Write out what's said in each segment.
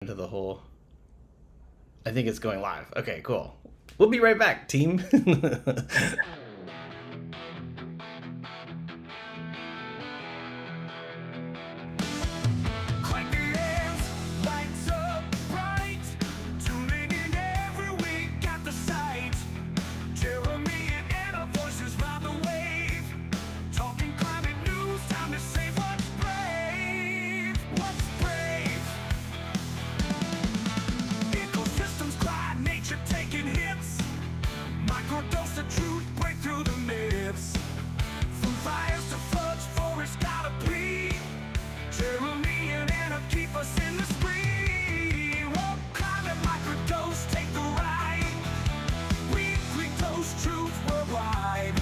into the whole. I think it's going live. Okay, cool. We'll be right back, team. Microdose the truth, break through the myths. From fires to floods, forests gotta bleed. Jeremy and Anna keep us in the spree. Won't climate microdose, take the ride. Weekly dose, truth worldwide.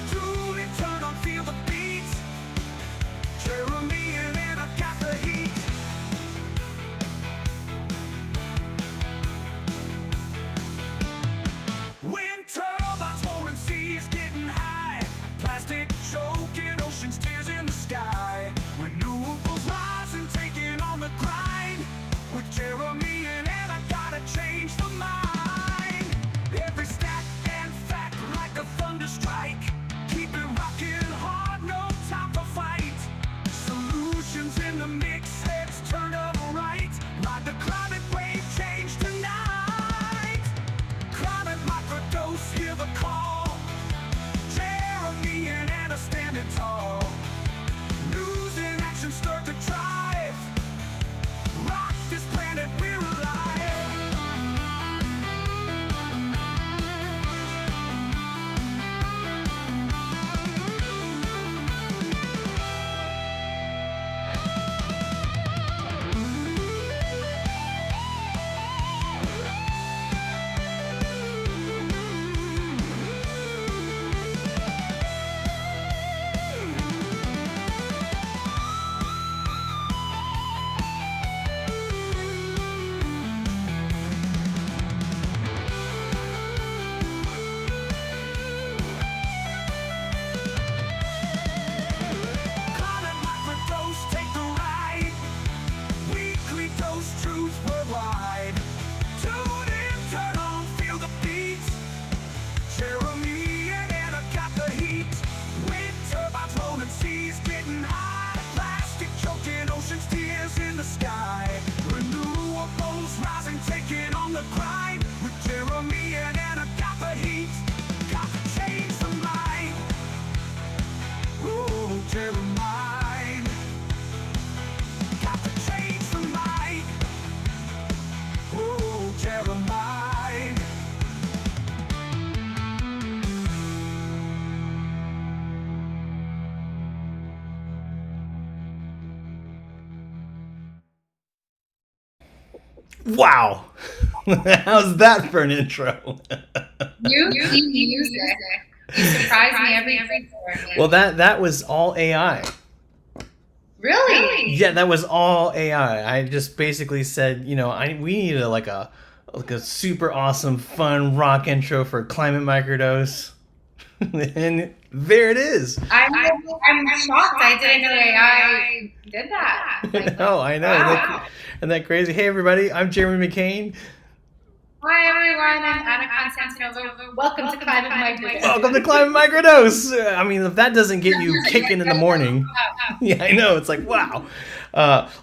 Tune in, turn on, feel the beat. Jeremy and Anna got the heat. Wind turbines, rolling seas getting high. Plastic choking oceans, tears in the sky. Renewables rising, taking on the grind. With Jeremy and Anna, gotta change the mind. Every stat and fact like a thunder strike. Keep it rocking hard, no time for fight. Solutions in the mix, heads turn up right. Ride the climate wave, change tonight. Climate microdose, hear the call. Jeremy and Anna standing tall. News and action start to drive. Rock this planet, we're alive. Climate microdose, take the ride. Weekly dose, truth worldwide. Tune in, turn on, feel the beat. Jeremy and Anna got the heat. Wind turbines, rolling seas getting high. Plastic choking oceans, tears in the sky. Renewables rising, taking on the grind. With Jeremy and Anna got the heat. Got to change the mind. Ooh, Jeremiah. Got to change the mind. Ooh, Jeremiah. Wow. How's that for an intro? You keep music. You surprise me every time. Well, that was all AI. Really? Yeah, that was all AI. I just basically said, we need a super awesome, fun rock intro for Climate Microdose, and there it is. I'm shocked. I didn't know AI did that. I know. Wow. Isn't that crazy? Hey, everybody! I'm Jeremy McCain. Hi everyone, I'm Anna Constantinovo. Welcome to Climate Microdose. Welcome to Climate Microdose. I mean, if that doesn't get you kicking in the morning, yeah, I know. It's like, wow.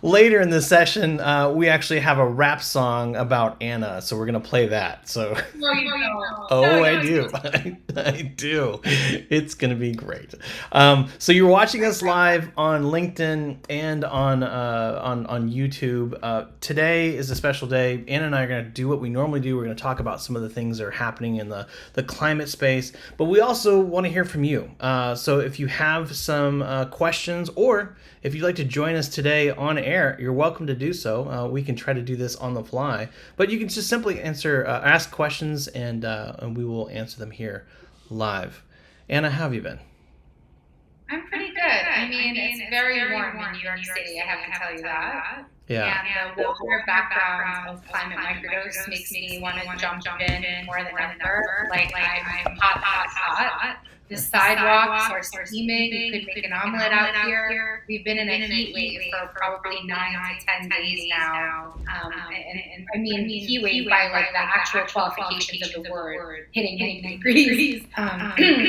Later in the session, we actually have a rap song about Anna, so we're gonna play that. So, No, you don't. oh, No, I you do, don't. I do. It's gonna be great. So you're watching us live on LinkedIn and on YouTube. Today is a special day. Anna and I are gonna do what we normally do. We're gonna talk about some of the things that are happening in the climate space, but we also want to hear from you. So if you have some questions, or if you'd like to join us today on air, you're welcome to do so. We can try to do this on the fly, but you can just simply ask questions, and we will answer them here live. Anna, how have you been? I'm pretty good. I mean, it's very warm in New York City, I have to tell you that. Yeah. And the water background of Climate Microdose makes me want to jump in more than ever. Like, I'm hot. The sidewalks are steaming. You could make an omelet out here. We've been in a heat wave for probably 9 to 10 days now. And I mean heat wave by like the actual qualifications of the word, hitting 90 degrees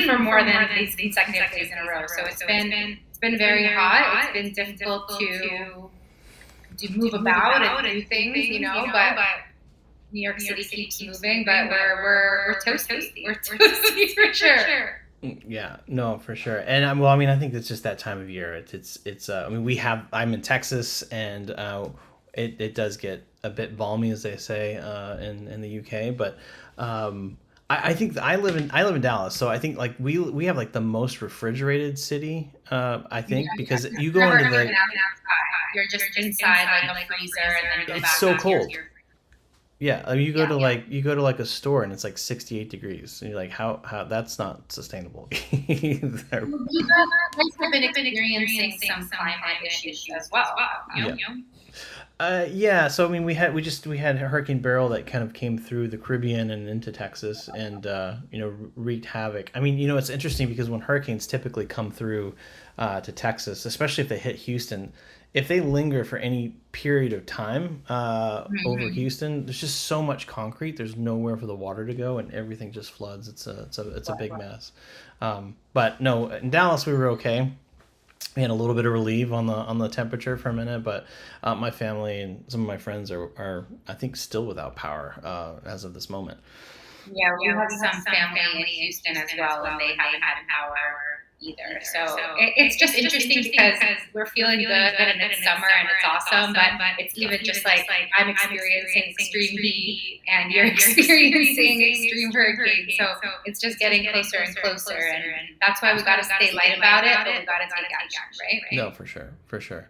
for more than these consecutive days in a row. So it's been very hot. It's been difficult to move about and do things, but New York City keeps moving, but we're toasty. We're toasty for sure. Yeah, no, for sure. And I mean, I think it's just that time of year. It's I mean, I'm in Texas, and it does get a bit balmy, as they say, in the UK. But I think I live in Dallas, so I think like we have like the most refrigerated city. I think because you go into the you're just inside like a freezer, and then you go it's back so out cold. to your Yeah, I mean, you go to like a store and it's like 68 degrees, and you're like, how that's not sustainable either. You guys have been experiencing some climate issues as well. Yeah. So I mean, we had Hurricane Beryl that kind of came through the Caribbean and into Texas, and wreaked havoc. I mean, it's interesting because when hurricanes typically come through to Texas, especially if they hit Houston, if they linger for any period of time over Houston, there's just so much concrete. There's nowhere for the water to go, and everything just floods. It's a big mess. But no, in Dallas we were okay. We had a little bit of relief on the temperature for a minute, but my family and some of my friends are I think still without power as of this moment. Yeah, we have some family in Houston as well, and they haven't had power either. So it's just interesting because we're feeling good and it's summer and it's awesome, but it's even just like I'm experiencing extreme heat and you're experiencing extreme hurricane. So it's just getting closer and closer, and that's why we got to stay light about it, but we got to take action, right? No, for sure.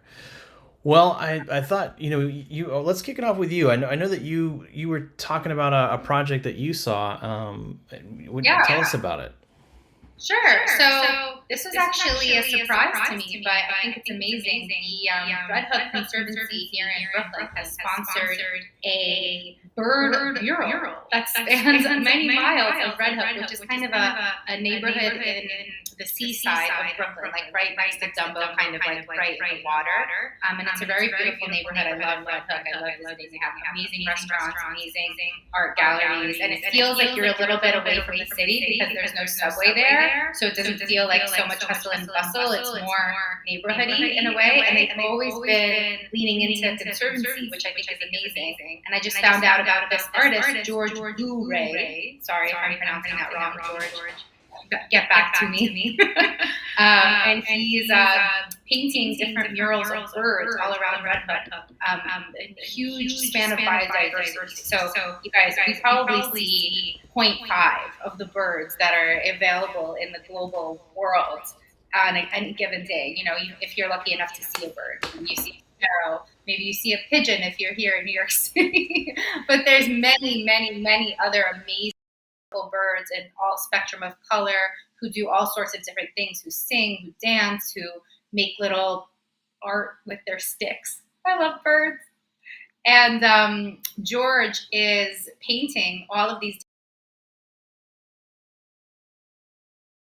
Well, I thought you let's kick it off with you. I know that you were talking about a project that you saw. Tell us about it. Sure. So this was actually a surprise to me, but I think it's amazing. The Red Hook Conservancy here in Brooklyn has sponsored a bird mural that spans many miles of Red Hook, which is kind of a neighborhood in the seaside of Brooklyn, like right next to Dumbo, kind of like right in the water. And it's a very beautiful neighborhood. I love Red Hook. I love visiting. They have amazing restaurants, amazing art galleries, and it feels like you're a little bit away from the city because there's no subway there. So it doesn't feel like so much hustle and bustle. It's more neighborhoody in a way. And they've always been leaning into conservancy, which I think is amazing. And I just found out about this artist, George Ray. Sorry if I'm pronouncing that wrong, George. Get back to me. And he's painting different murals of birds all around Red Hook. A huge span of biodiversity. So you guys, we probably see 0.5 of the birds that are available in the global world on any given day. If you're lucky enough to see a bird, you see a sparrow. Maybe you see a pigeon if you're here in New York City. But there's many other amazing birds in all spectrum of color who do all sorts of different things, who sing, who dance, who make little art with their sticks. I love birds. And George is painting all of these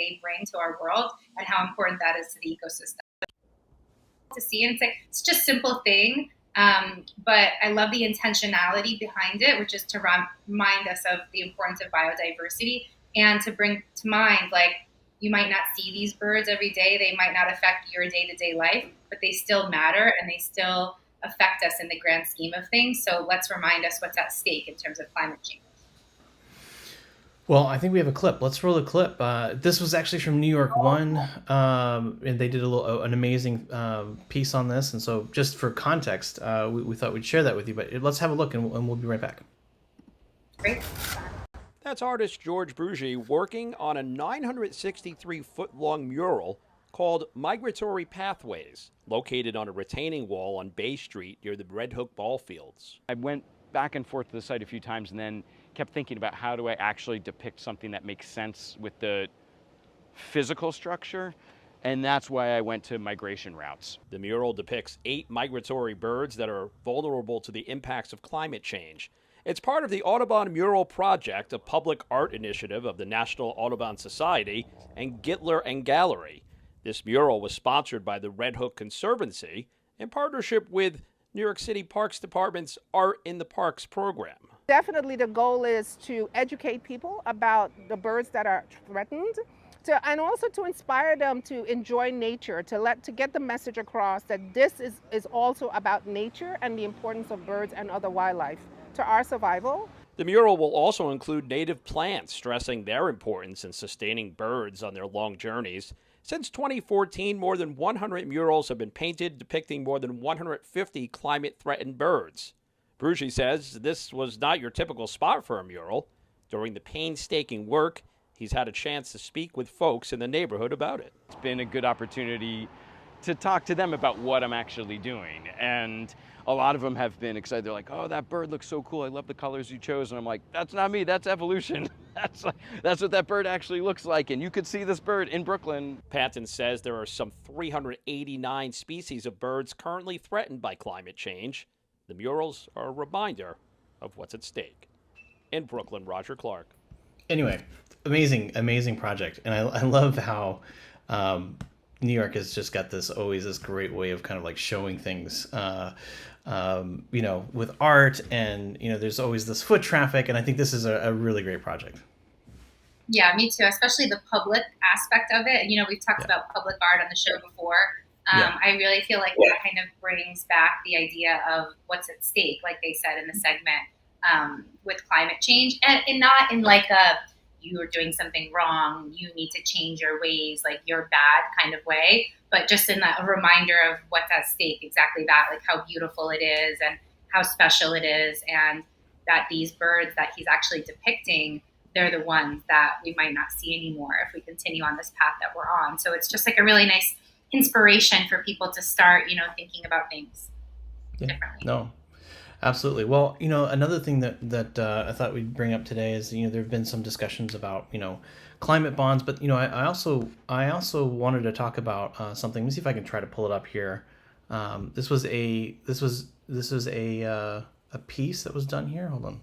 they bring to our world and how important that is to the ecosystem. To see and say it's just a simple thing. But I love the intentionality behind it, which is to remind us of the importance of biodiversity and to bring to mind, like, you might not see these birds every day. They might not affect your day-to-day life, but they still matter and they still affect us in the grand scheme of things. So let's remind us what's at stake in terms of climate change. Well, I think we have a clip. Let's roll the clip. This was actually from New York One, and they did an amazing piece on this. And so, just for context, we thought we'd share that with you. But let's have a look, and we'll be right back. Great. That's artist George Brugy working on a 963-foot-long mural called Migratory Pathways, located on a retaining wall on Bay Street near the Red Hook ball fields. I went back and forth to the site a few times and then kept thinking about how do I actually depict something that makes sense with the physical structure. And that's why I went to migration routes. The mural depicts 8 migratory birds that are vulnerable to the impacts of climate change. It's part of the Audubon Mural Project, a public art initiative of the National Audubon Society and Gittler and Gallery. This mural was sponsored by the Red Hook Conservancy in partnership with New York City Parks Department's Art in the Parks program. Definitely the goal is to educate people about the birds that are threatened, and also to inspire them to enjoy nature, to get the message across that this is also about nature and the importance of birds and other wildlife to our survival. The mural will also include native plants, stressing their importance in sustaining birds on their long journeys. Since 2014, more than 100 murals have been painted depicting more than 150 climate-threatened birds. Brugge says this was not your typical spot for a mural. During the painstaking work, he's had a chance to speak with folks in the neighborhood about it. It's been a good opportunity to talk to them about what I'm actually doing. And a lot of them have been excited. They're like, oh, that bird looks so cool. I love the colors you chose. And I'm like, that's not me. That's evolution. That's what that bird actually looks like. And you could see this bird in Brooklyn. Patton says there are some 389 species of birds currently threatened by climate change. The murals are a reminder of what's at stake. In Brooklyn, Roger Clark. Anyway, amazing project. And I love how New York has just got this great way of kind of like showing things, with art, and, there's always this foot traffic. And I think this is a really great project. Yeah, me too, especially the public aspect of it. We've talked about public art on the show before. I really feel like that kind of brings back the idea of what's at stake, like they said in the segment, with climate change, and not in like you are doing something wrong, you need to change your ways, like you're bad kind of way, but just in a reminder of what's at stake, exactly that, like how beautiful it is and how special it is, and that these birds that he's actually depicting, they're the ones that we might not see anymore if we continue on this path that we're on. So it's just like a really nice inspiration for people to start, thinking about things differently. No, absolutely. Well, another thing that I thought we'd bring up today is, there have been some discussions about, climate bonds, but, I also wanted to talk about something. Let me see if I can try to pull it up here. This was a piece that was done here. Hold on.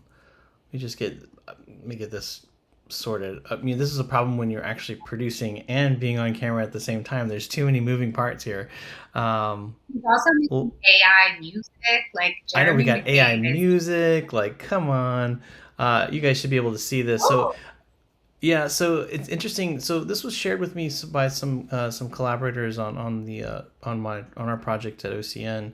Let me get this sorted. This is a problem when you're actually producing and being on camera at the same time. There's too many moving parts here. He's also making AI music, like I know we got Jeremy AI McDade music. Like, come on, you guys should be able to see this. So, yeah. So it's interesting. So this was shared with me by some collaborators on our project at OCN.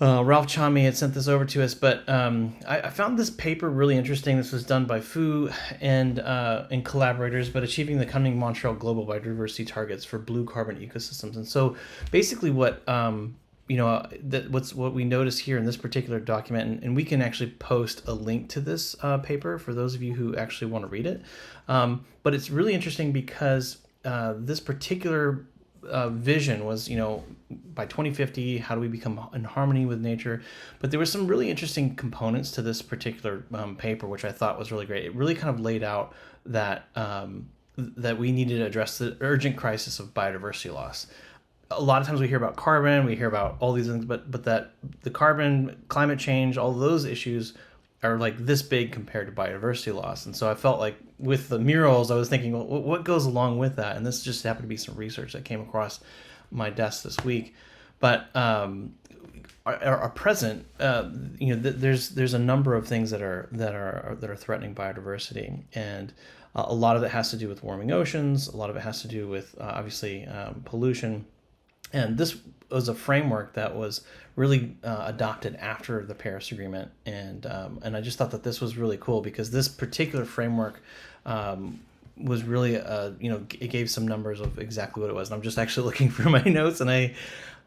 Ralph Chami had sent this over to us, but I found this paper really interesting. This was done by Fu and collaborators, but achieving the coming Montreal global biodiversity targets for blue carbon ecosystems. And so, basically, what we notice here in this particular document, and we can actually post a link to this paper for those of you who actually want to read it. But it's really interesting because this particular vision was, by 2050, how do we become in harmony with nature? But there were some really interesting components to this particular paper, which I thought was really great. It really kind of laid out that that we needed to address the urgent crisis of biodiversity loss. A lot of times we hear about carbon, we hear about all these things, but that the carbon, climate change, all those issues are like this big compared to biodiversity loss. And so I felt like with the murals, I was thinking, well, what goes along with that? And this just happened to be some research that came across my desk this week. But our present, there's a number of things that are threatening biodiversity, and a lot of it has to do with warming oceans. A lot of it has to do with obviously pollution. And this was a framework that was really adopted after the Paris Agreement, and I just thought that this was really cool because this particular framework was really it gave some numbers of exactly what it was. And I'm just actually looking through my notes, and I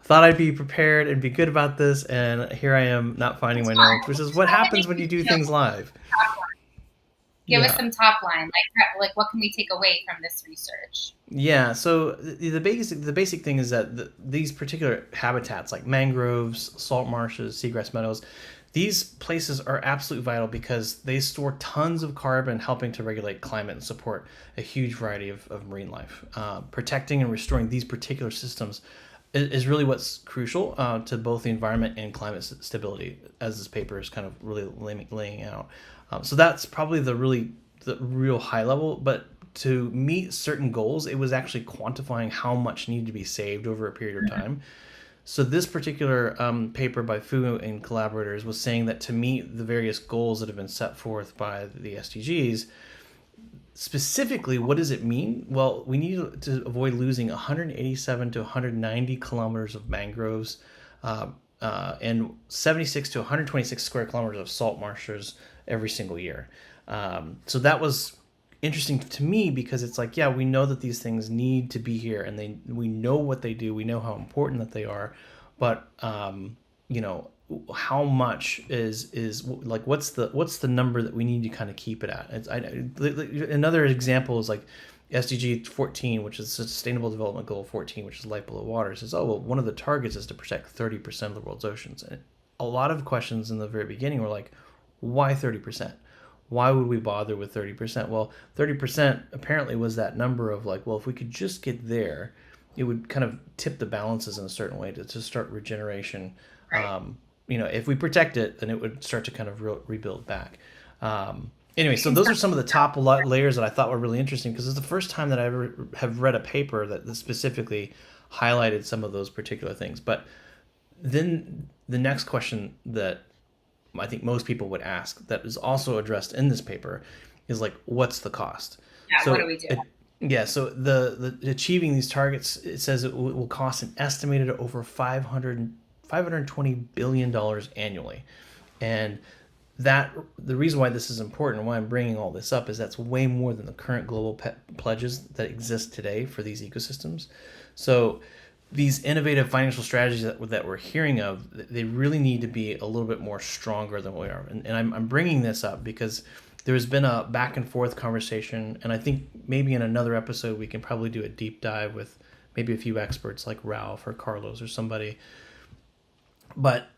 thought I'd be prepared and be good about this, and here I am not finding my notes, which is what happens when you do things live. Give us some top line, like what can we take away from this research? Yeah, so the basic thing is that these particular habitats, like mangroves, salt marshes, seagrass meadows, These places are absolutely vital because they store tons of carbon, helping to regulate climate and support a huge variety of marine life. Protecting and restoring these particular systems is really what's crucial to both the environment and climate stability, as this paper is kind of really laying out. So that's probably the real high level. But to meet certain goals, it was actually quantifying how much needed to be saved over a period of time. So this particular paper by Fu and collaborators was saying that to meet the various goals that have been set forth by the SDGs, specifically, what does it mean? Well, we need to avoid losing 187 to 190 kilometers of mangroves and 76 to 126 square kilometers of salt marshes every single year. So that was interesting to me because it's like, yeah, we know that these things need to be here, and we know what they do, we know how important that they are, but you know, how much is like, what's the number that we need to kind of keep it at? Another example is like SDG 14, which is Sustainable Development Goal 14, which is light below water. It says, oh well, one of the targets is to protect 30% of the world's oceans, and a lot of questions in the very beginning were like, why 30%? Why would we bother with 30%? Well, 30% apparently was that number of like, well, if we could just get there, it would kind of tip the balances in a certain way to start regeneration. Right. You know, if we protect it, then it would start to kind of rebuild back. Anyway, so those are some of the top layers that I thought were really interesting, because it's the first time that I ever have read a paper that specifically highlighted some of those particular things. But then the next question that I think most people would ask, that is also addressed in this paper, is like, what's the cost? Yeah, So what do we do? yeah, so the achieving these targets, it says it will cost an estimated over $520 billion annually. And that the reason why this is important and why I'm bringing all this up is that's way more than the current global pledges that exist today for these ecosystems. So these innovative financial strategies that we're hearing of, they really need to be a little bit more stronger than we are. And I'm bringing this up because there's been a back and forth conversation, and I think maybe in another episode we can probably do a deep dive with maybe a few experts like Ralph or Carlos or somebody. But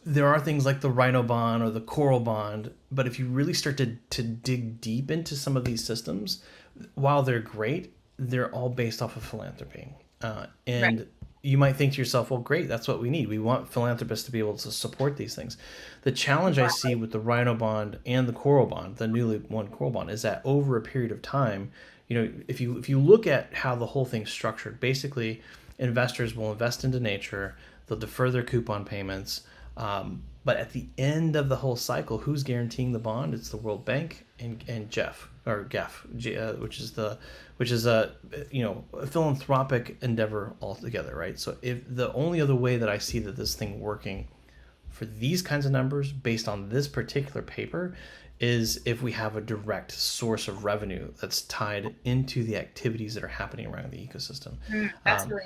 there are things like the rhino bond or the coral bond, but if you really start to dig deep into some of these systems, while they're great, they're all based off of philanthropy. And right. You might think to yourself, well, great, that's what we need. We want philanthropists to be able to support these things. The challenge I see with the rhino bond and the coral bond, the newly won coral bond, is that over a period of time, you know, if you look at how the whole thing's structured, basically investors will invest into nature, they'll defer their coupon payments, but at the end of the whole cycle, who's guaranteeing the bond? It's the World Bank and GEF, which is a a philanthropic endeavor altogether, right? So if the only other way that I see that this thing working for these kinds of numbers based on this particular paper is if we have a direct source of revenue that's tied into the activities that are happening around the ecosystem. That's really.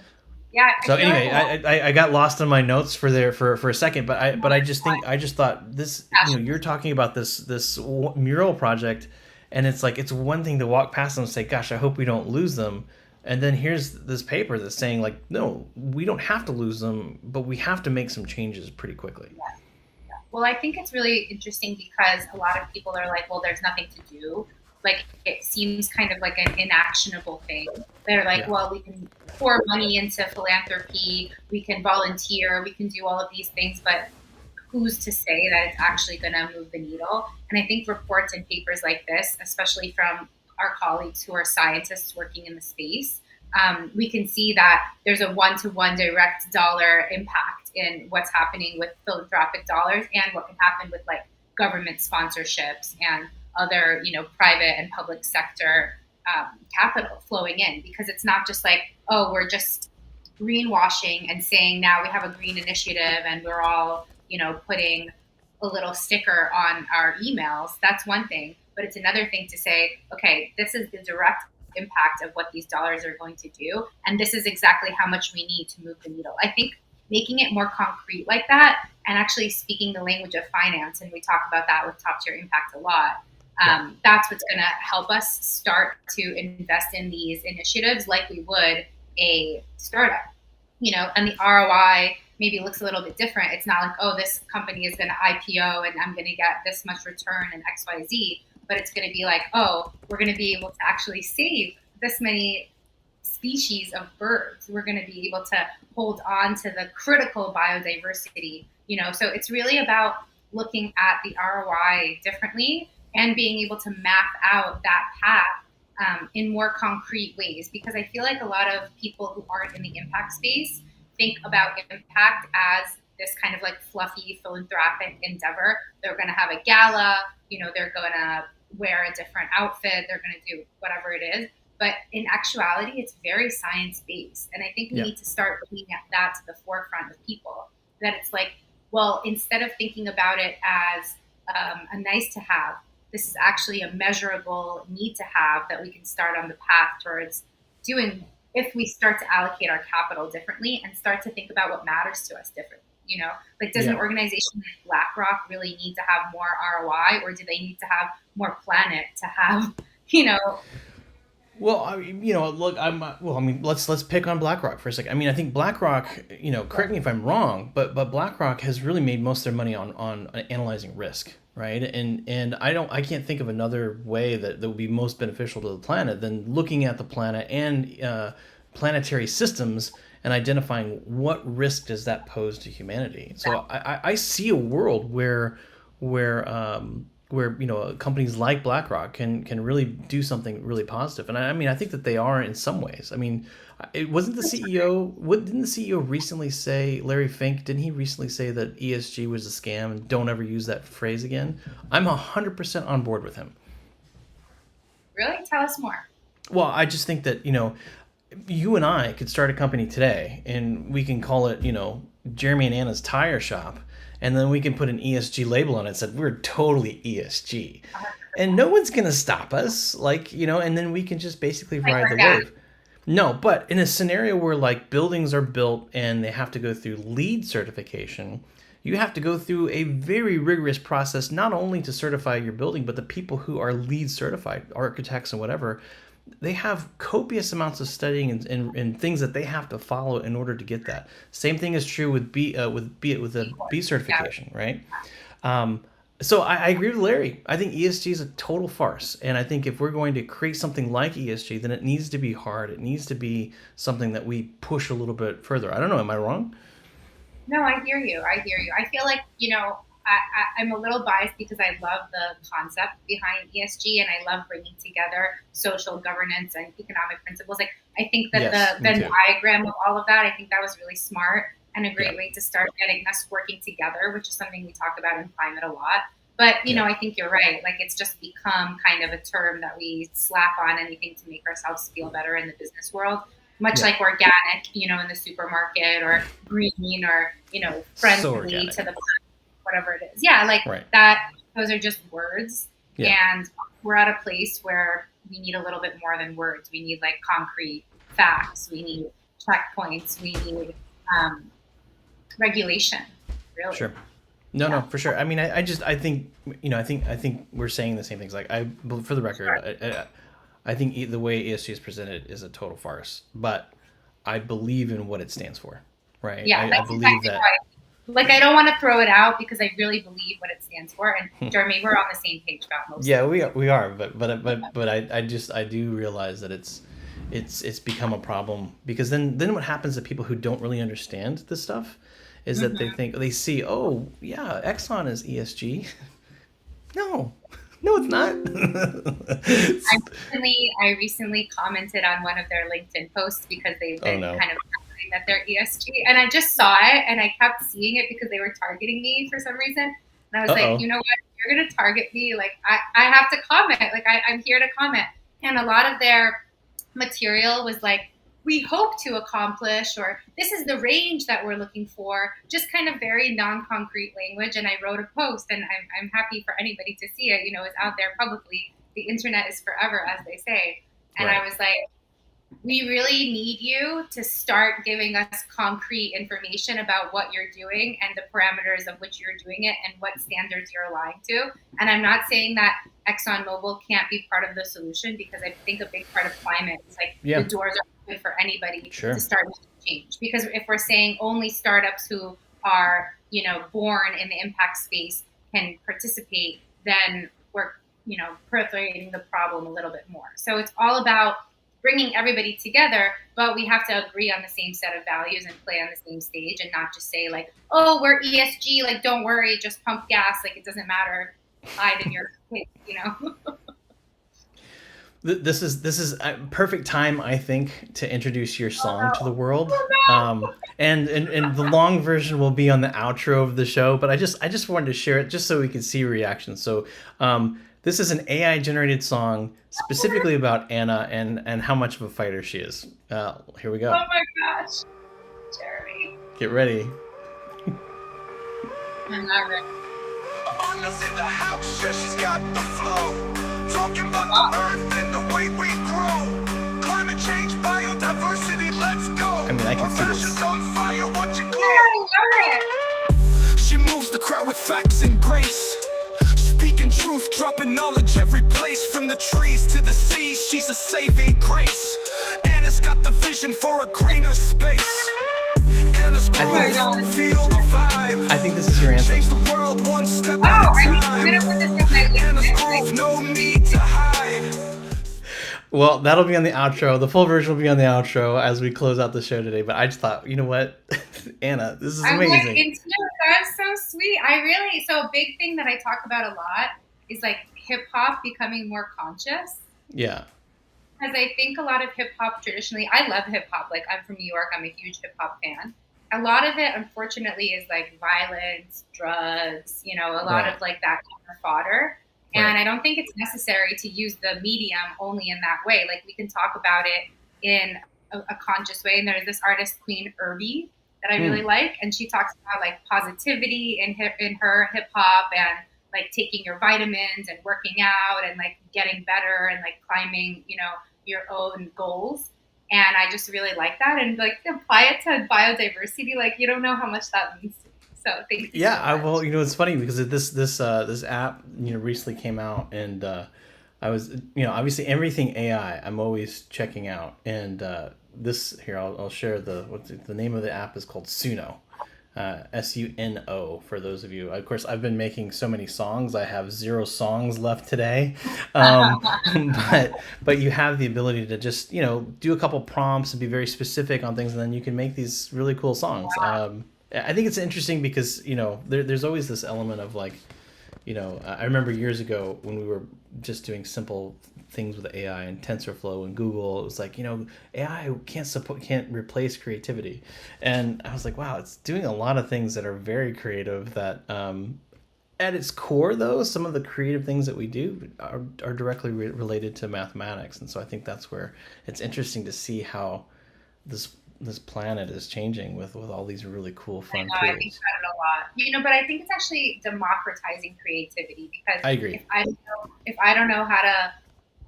Yeah. So anyway, I got lost in my notes for a second, but I just thought this, you're talking about this mural project, and it's like, it's one thing to walk past them and say, gosh, I hope we don't lose them, and then here's this paper that's saying like, no, we don't have to lose them, but we have to make some changes pretty quickly. Yeah. Well, I think it's really interesting because a lot of people are like, well, there's nothing to do. Like, it seems kind of like an inactionable thing. They're like, well, we can pour money into philanthropy, we can volunteer, we can do all of these things, but who's to say that it's actually going to move the needle? And I think reports and papers like this, especially from our colleagues who are scientists working in the space, we can see that there's a one-to-one direct dollar impact in what's happening with philanthropic dollars and what can happen with like government sponsorships and other, private and public sector capital flowing in, because it's not just like, oh, we're just greenwashing and saying now we have a green initiative and we're all, putting a little sticker on our emails. That's one thing, but it's another thing to say, okay, this is the direct impact of what these dollars are going to do, and this is exactly how much we need to move the needle. I think making it more concrete like that, and actually speaking the language of finance, and we talk about that with Top Tier Impact a lot, that's what's going to help us start to invest in these initiatives like we would a startup, and the ROI, maybe looks a little bit different. It's not like, oh, this company is going to IPO and I'm going to get this much return and XYZ, but it's going to be like, oh, we're going to be able to actually save this many species of birds. We're going to be able to hold on to the critical biodiversity, so it's really about looking at the ROI differently and being able to map out that path in more concrete ways, because I feel like a lot of people who aren't in the impact space think about impact as this kind of like fluffy philanthropic endeavor. They're going to have a gala, they're going to wear a different outfit, they're going to do whatever it is. But in actuality, it's very science-based. And I think we need to start bringing that to the forefront of people, that it's like, well, instead of thinking about it as a nice to have, this is actually a measurable need to have that we can start on the path towards doing if we start to allocate our capital differently and start to think about what matters to us differently. Like, does an organization like BlackRock really need to have more ROI, or do they need to have more planet to have, Well, look, let's pick on BlackRock for a second. I mean, I think BlackRock, correct me if I'm wrong, but BlackRock has really made most of their money on analyzing risk, right? And I can't think of another way that would be most beneficial to the planet than looking at the planet and planetary systems and identifying what risk does that pose to humanity. So I see a world where companies like BlackRock can really do something really positive. And I think that they are in some ways. I mean, it wasn't the CEO. Didn't the CEO recently say, Larry Fink? Didn't he recently say that ESG was a scam and don't ever use that phrase again? I'm 100% on board with him. Really? Tell us more. Well, I just think that you and I could start a company today, and we can call it Jeremy and Anna's Tire Shop. And then we can put an ESG label on it that said we're totally ESG. And no one's going to stop us, and then we can just basically ride the wave. No, but in a scenario where buildings are built and they have to go through LEED certification, you have to go through a very rigorous process, not only to certify your building, but the people who are LEED certified, architects and whatever, they have copious amounts of studying and things that they have to follow in order to get that. Same thing is true with the B certification, right? So I agree with Larry. I think ESG is a total farce, and I think if we're going to create something like ESG, then it needs to be hard. It needs to be something that we push a little bit further. I don't know. Am I wrong? No, I hear you. I feel like I'm a little biased because I love the concept behind ESG, and I love bringing together social governance and economic principles. Like, I think that the Venn diagram of all of that, I think that was really smart and a great way to start getting us working together, which is something we talk about in climate a lot. But, I think you're right. Like, it's just become kind of a term that we slap on anything to make ourselves feel better in the business world. Much like organic, in the supermarket, or green, or, friendly to the planet. Whatever it is. That, those are just words. And we're at a place where we need a little bit more than words. We need concrete facts. We need checkpoints. We need regulation, really. Sure. No, for sure. I mean, I think we're saying the same things. For the record, I think the way ESG is presented is a total farce, but I believe in what it stands for, right? Yeah, I believe that. Right. I don't want to throw it out because I really believe what it stands for. And Jeremy, we're on the same page about most. Yeah, we are, but I do realize that it's become a problem, because then what happens to people who don't really understand this stuff is that they see, oh yeah, Exxon is ESG. No, it's not. I recently commented on one of their LinkedIn posts because they've been kind of that they're ESG, and I just saw it and I kept seeing it because they were targeting me for some reason, and I was like, you know what, you're gonna target me, I have to comment, I'm here to comment. And a lot of their material was we hope to accomplish, or this is the range that we're looking for, just kind of very non-concrete language. And I wrote a post, and I'm happy for anybody to see it. It's out there publicly. The internet is forever, as they say. And I was like, we really need you to start giving us concrete information about what you're doing and the parameters of which you're doing it and what standards you're aligned to. And I'm not saying that ExxonMobil can't be part of the solution, because I think a big part of climate is the doors are open for anybody to start making change. Because if we're saying only startups who are, born in the impact space can participate, then we're, proliferating the problem a little bit more. So it's all about bringing everybody together, but we have to agree on the same set of values and play on the same stage, and not just say like, oh, we're ESG, like don't worry, just pump gas, like it doesn't matter, hide in your place. This is a perfect time, I think, to introduce your song to the world. And the long version will be on the outro of the show, but I just wanted to share it just so we could see reactions. So this is an AI generated song specifically about Anna and how much of a fighter she is. Here we go. Oh my gosh, Jeremy. Get ready. I'm not ready. Anna's in the house, yeah, she's got the flow. Talking about the earth and the way we grow. Climate change, biodiversity, let's go. I mean, I can see this. Fashion's on fire, watch it Yeah, glow. I love it. She moves the crowd with facts and grace. Speaking truth, dropping knowledge every place. From the trees to the seas, she's a saving grace. Anna's got the vision for a greener space. Anna's growth, feel the vibe. I think this is your answer. Change the world one step Oh, at a I'm time. gonna put this in my Anna's list. growth, no need to hide. Well, that'll be on the outro. The full version will be on the outro as we close out the show today. But I just thought, you know what, Anna, this is I'm like amazing. into it. That's so sweet. So a big thing that I talk about a lot is like hip hop becoming more conscious. Yeah. Because I think a lot of hip hop traditionally, I love hip hop. Like I'm from New York, I'm a huge hip hop fan. A lot of it, unfortunately, is like violence, drugs, a lot Right. of like that kind of fodder. Right. And I don't think it's necessary to use the medium only in that way. Like we can talk about it in a conscious way. And there's this artist, Queen Irby, that I really like. And she talks about like positivity in her hip hop, and like taking your vitamins and working out and like getting better and like climbing, your own goals. And I just really like that, and like apply it to biodiversity. Like you don't know how much that means to me. So thank you. Yeah, so much. well, it's funny because this app recently came out, and I was obviously everything AI I'm always checking out, and this here I'll share the name of the app is called Suno, SUNO for those of you. Of course, I've been making so many songs. I have 0 songs left today, but you have the ability to just do a couple prompts and be very specific on things, and then you can make these really cool songs. I think it's interesting because there's always this element of like, I remember years ago when we were just doing simple things with AI and TensorFlow and Google. It was like, AI can't replace creativity, and I was like, wow, it's doing a lot of things that are very creative. That at its core, though, some of the creative things that we do are directly related to mathematics, and so I think that's where it's interesting to see how this planet is changing with all these really cool, fun I think tools. about it a lot. But I think it's actually democratizing creativity, because I agree. if I don't know how to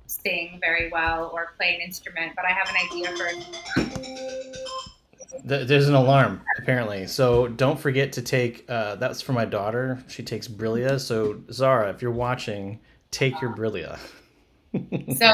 sing very well or play an instrument, but I have an idea for There's an alarm, apparently. So don't forget to take, that's for my daughter. She takes Brillia. So Zara, if you're watching, take your Brillia. So,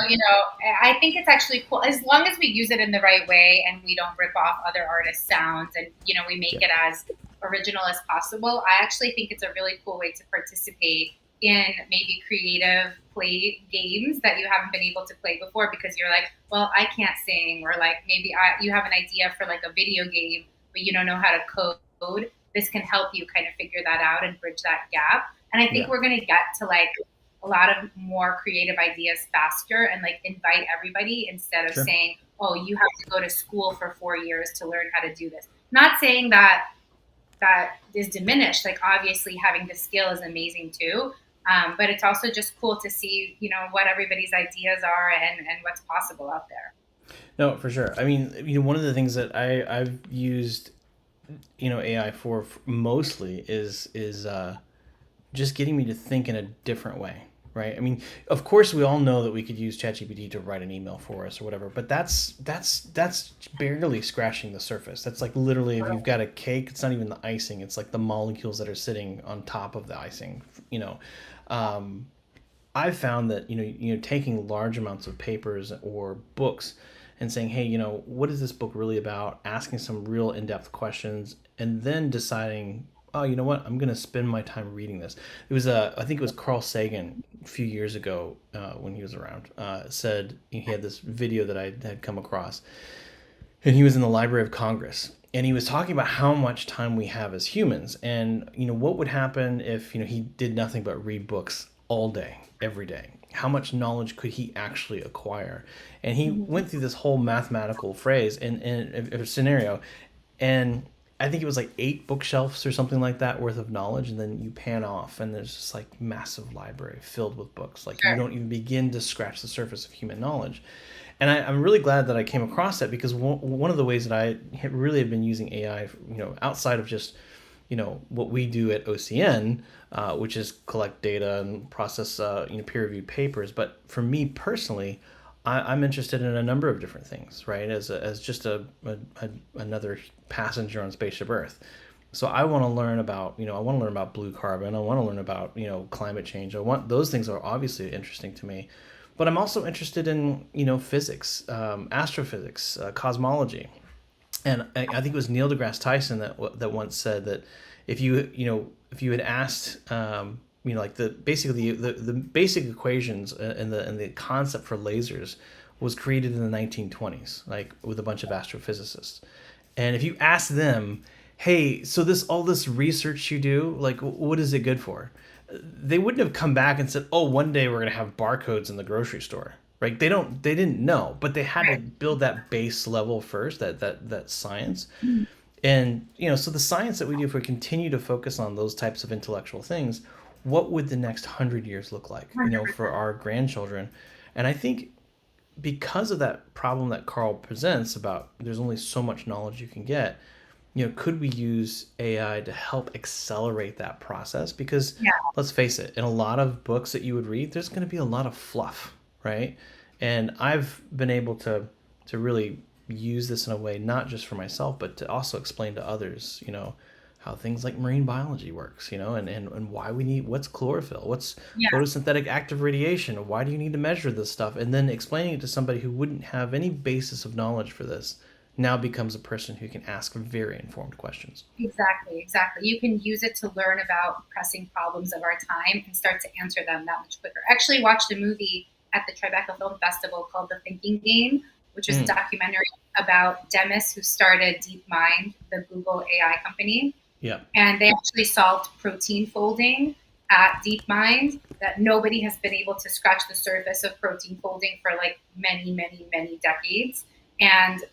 I think it's actually cool as long as we use it in the right way and we don't rip off other artists' sounds, and, we make it as original as possible. I actually think it's a really cool way to participate in maybe creative play games that you haven't been able to play before, because you're like, well, I can't sing, or like maybe you have an idea for like a video game, but you don't know how to code. This can help you kind of figure that out and bridge that gap. And I think we're going to get to like a lot of more creative ideas faster, and like invite everybody, instead of saying, oh, you have to go to school for 4 years to learn how to do this. Not saying that is diminished. Like obviously having the skill is amazing too. But it's also just cool to see, what everybody's ideas are and what's possible out there. No, for sure. I mean, one of the things that I've used, AI for mostly is just getting me to think in a different way, right? I mean, of course, we all know that we could use ChatGPT to write an email for us or whatever, but that's barely scratching the surface. That's like literally, if you've got a cake, it's not even the icing; it's like the molecules that are sitting on top of the icing. I've found that taking large amounts of papers or books and saying, hey, what is this book really about? Asking some real in-depth questions, and then deciding, oh, you know what? I'm going to spend my time reading this. It was I think it was Carl Sagan a few years ago when he was around, said he had this video that I had come across, and he was in the Library of Congress, and he was talking about how much time we have as humans, and what would happen if he did nothing but read books all day, every day. How much knowledge could he actually acquire? And he went through this whole mathematical phrase and a scenario, and I think it was like 8 bookshelves or something like that worth of knowledge, and then you pan off, and there's just like massive library filled with books. Like you don't even begin to scratch the surface of human knowledge. And I'm really glad that I came across that, because one of the ways that I really have been using AI, outside of just, what we do at OCN, which is collect data and process, peer-reviewed papers. But for me personally, I'm interested in a number of different things, right? As just another passenger on Spaceship Earth. So I want to learn about, blue carbon. I want to learn about, climate change. Those things are obviously interesting to me. But I'm also interested in, physics, astrophysics, cosmology. And I think it was Neil deGrasse Tyson that once said that if you had asked, like the basic equations and the concept for lasers was created in the 1920s, like with a bunch of astrophysicists. And if you ask them, hey, so all this research you do, like, what is it good for? They wouldn't have come back and said, oh, one day we're going to have barcodes in the grocery store, right? They didn't know, but they had to build that base level first, that science. And, so the science that we do, if we continue to focus on those types of intellectual things, what would the next 100 years look like, for our grandchildren? And I think because of that problem that Carl presents about there's only so much knowledge you can get, could we use AI to help accelerate that process? Because let's face it, in a lot of books that you would read, there's going to be a lot of fluff, right? And I've been able to really use this in a way, not just for myself, but to also explain to others, how things like marine biology works, and why we need, what's chlorophyll, what's photosynthetic active radiation, why do you need to measure this stuff? And then explaining it to somebody who wouldn't have any basis of knowledge for this now becomes a person who can ask very informed questions. Exactly. You can use it to learn about pressing problems of our time and start to answer them that much quicker. I actually watched a movie at the Tribeca Film Festival called The Thinking Game, which is a documentary about Demis, who started DeepMind, the Google AI company. Yeah. And they actually solved protein folding at DeepMind that nobody has been able to scratch the surface of protein folding for like many, many, many decades. And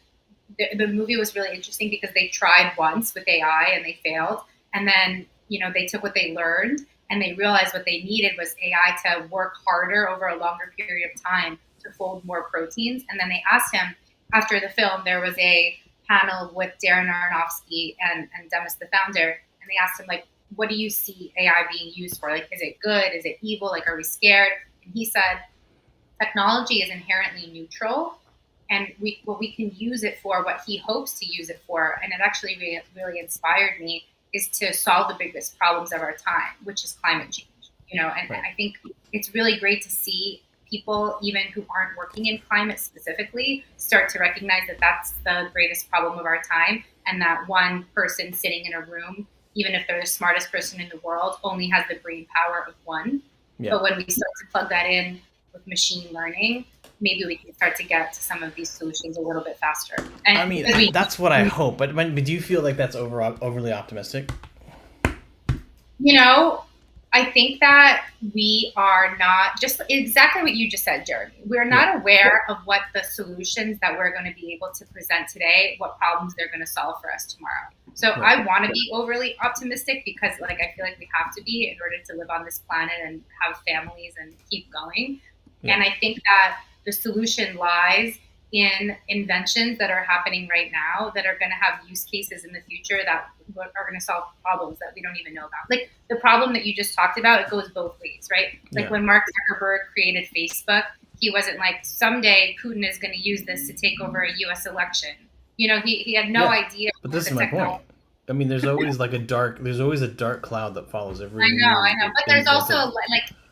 the movie was really interesting because they tried once with AI and they failed. And then, they took what they learned and they realized what they needed was AI to work harder over a longer period of time to fold more proteins. And then they asked him, after the film, there was a panel with Darren Aronofsky and Demis, the founder. And they asked him, like, what do you see AI being used for? Like, is it good? Is it evil? Like, are we scared? And he said, technology is inherently neutral. And we can use it for, what he hopes to use it for, and it actually really inspired me, is to solve the biggest problems of our time, which is climate change. And I think it's really great to see people, even who aren't working in climate specifically, start to recognize that that's the greatest problem of our time, and that one person sitting in a room, even if they're the smartest person in the world, only has the brain power of one. Yeah. But when we start to plug that in with machine learning, maybe we can start to get to some of these solutions a little bit faster. And I mean, that's what I hope. But do you feel like that's overly optimistic? I think that we are not, just exactly what you just said, Jeremy. We're not aware of what the solutions that we're going to be able to present today, what problems they're going to solve for us tomorrow. So I want to be overly optimistic because, I feel like we have to be in order to live on this planet and have families and keep going. Yeah. And I think that the solution lies in inventions that are happening right now that are going to have use cases in the future that are going to solve problems that we don't even know about. Like the problem that you just talked about, it goes both ways, right? Like when Mark Zuckerberg created Facebook, he wasn't like, someday Putin is going to use this to take over a U.S. election. He had no idea. But this is my point. I mean, there's always there's always a dark cloud that follows every. I know. But there's also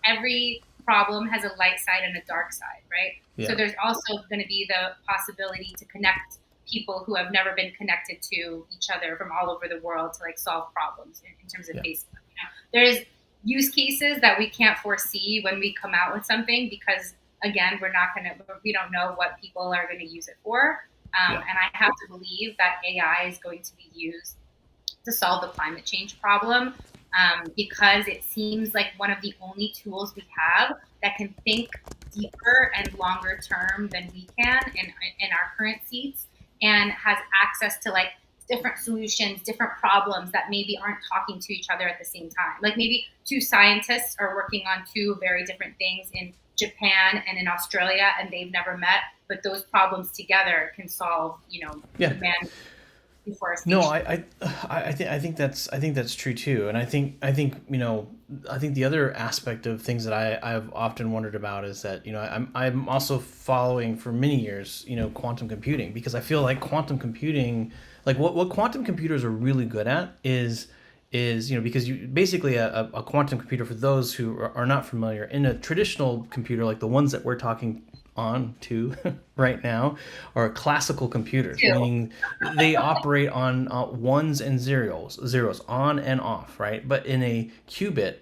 every problem has a light side and a dark side, right? Yeah. So there's also going to be the possibility to connect people who have never been connected to each other from all over the world to like solve problems in terms of Facebook. You know, there's use cases that we can't foresee when we come out with something because again, we don't know what people are going to use it for. And I have to believe that AI is going to be used to solve the climate change problem because it seems like one of the only tools we have that can think deeper and longer term than we can in our current seats and has access to like different solutions, different problems that maybe aren't talking to each other at the same time. Like maybe two scientists are working on two very different things in Japan and in Australia and they've never met, but those problems together can solve, demand deforestation. No, I think that's true too, and I think the other aspect of things that I've often wondered about is that I'm also following for many years quantum computing because I feel like quantum computing, like what quantum computers are really good at is because you basically a quantum computer, for those who are not familiar, in a traditional computer like the ones that we're talking on to right now are classical computers, meaning they operate on ones and zeros on and off, right? But in a qubit,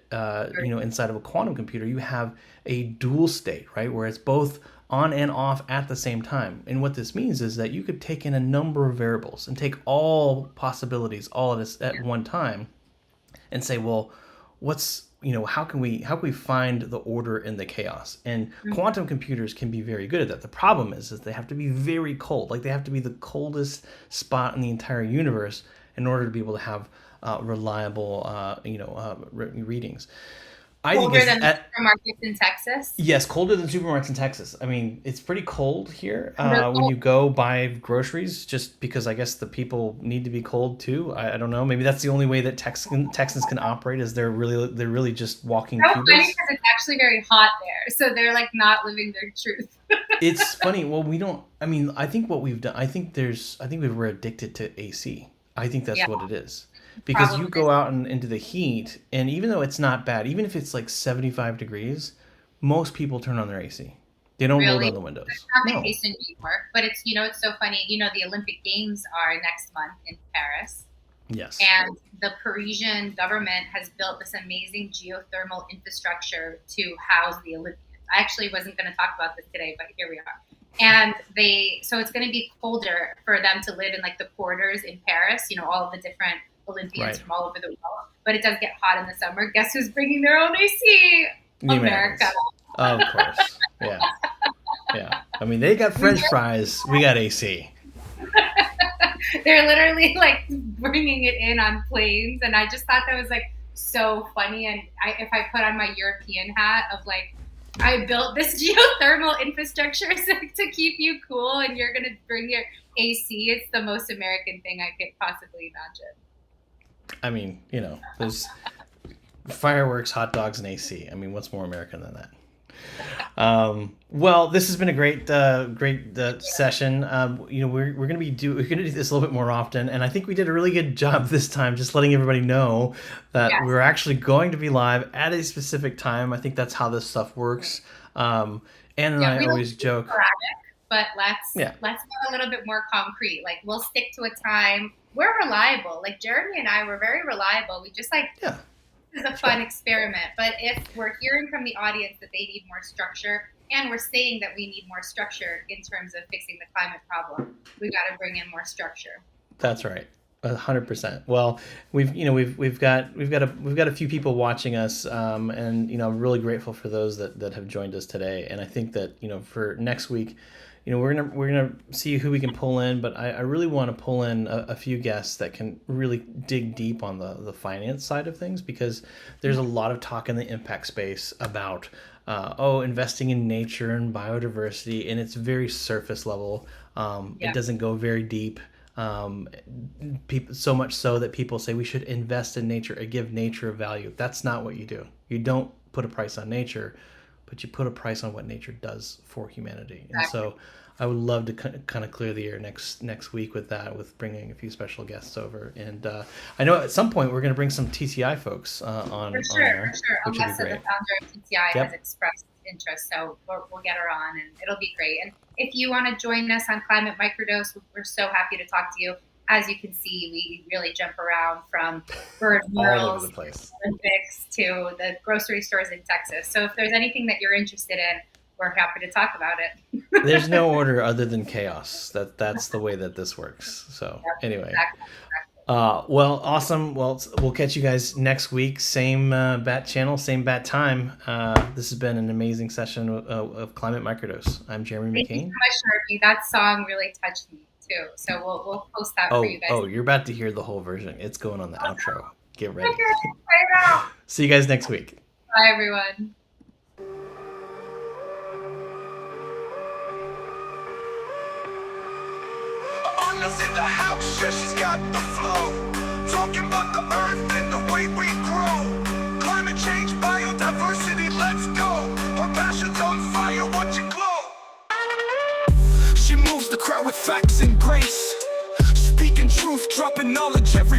inside of a quantum computer, you have a dual state, right, where it's both on and off at the same time. And what this means is that you could take in a number of variables and take all possibilities all at one time and say, well, how can we find the order in the chaos? And quantum computers can be very good at that. The problem is they have to be very cold. Like they have to be the coldest spot in the entire universe in order to be able to have reliable readings. Colder than supermarkets in Texas? Yes, colder than supermarkets in Texas. I mean, it's pretty cold here when you go buy groceries, just because I guess the people need to be cold too. I don't know. Maybe that's the only way that Texans can operate is they're really just walking cubits. That's funny because it's actually very hot there, so they're like not living their truth. It's funny. Well, we don't. I mean, I think what we've done. I think we're addicted to AC. I think that's what it is. Because probably. You go out into the heat, and even though it's not bad, even if it's like 75 degrees, most people turn on their AC. They don't roll down the windows. That's not the case in New York, but it's so funny. The Olympic Games are next month in Paris. Yes. And the Parisian government has built this amazing geothermal infrastructure to house the Olympians. I actually wasn't going to talk about this today, but here we are. And so it's going to be colder for them to live in like the quarters in Paris. All of the different Olympians from all over the world, but it does get hot in the summer. Guess who's bringing their own AC? America. Of course. Yeah. I mean, they got French fries. We got AC. They're literally like bringing it in on planes, and I just thought that was like so funny. And if I put on my European hat of like, I built this geothermal infrastructure to keep you cool, and you're gonna bring your AC. It's the most American thing I could possibly imagine. I mean, there's fireworks, hot dogs, and AC. I mean, what's more American than that? Well, this has been a great session. We're gonna do this a little bit more often, and I think we did a really good job this time, just letting everybody know that we're actually going to be live at a specific time. I think that's how this stuff works. Ann and I always joke. But let's get a little bit more concrete. Like we'll stick to a time. We're reliable. Like Jeremy and I were very reliable. We just this is a fun experiment. But if we're hearing from the audience that they need more structure, and we're saying that we need more structure in terms of fixing the climate problem, we got to bring in more structure. That's right. 100%. Well, we've got a few people watching us, and I'm really grateful for those that have joined us today. And I think that for next week, we're gonna see who we can pull in, but I really want to pull in a few guests that can really dig deep on the finance side of things, because there's a lot of talk in the impact space about investing in nature and biodiversity, and it's very surface level. It doesn't go very deep. People, so much so that people say we should invest in nature and give nature a value. That's not what you do. You don't put a price on nature, but you put a price on what nature does for humanity. And so I would love to kind of clear the air next week with that, with bringing a few special guests over. And I know at some point we're going to bring some TCI folks on For sure. air, which would be Unless the great. founder of TCI has expressed interest. So we'll get her on, and it'll be great. And if you want to join us on Climate Microdose, we're so happy to talk to you. As you can see, we really jump around from bird all over murals, the place, Olympics, to the grocery stores in Texas. So if there's anything that you're interested in, we're happy to talk about it. There's no order other than chaos. That's the way that this works. So anyway, Exactly. well, awesome. Well, we'll catch you guys next week. Same bat channel, same bat time. This has been an amazing session of Climate Microdose. I'm Jeremy Thank you McCain. so much, Sharpie. That song really touched me too. So we'll post that for you guys. Oh, you're about to hear the whole version. It's going on the outro. Get ready. Okay, try it out. See you guys next week. Bye, everyone. Anna's in the house, yeah, she's got the flow. Talking about the earth and the way we grow. Climate change, biodiversity, let's go. Her passion's on fire, watch it glow. She moves the crowd with facts and grace. Speaking truth, dropping knowledge every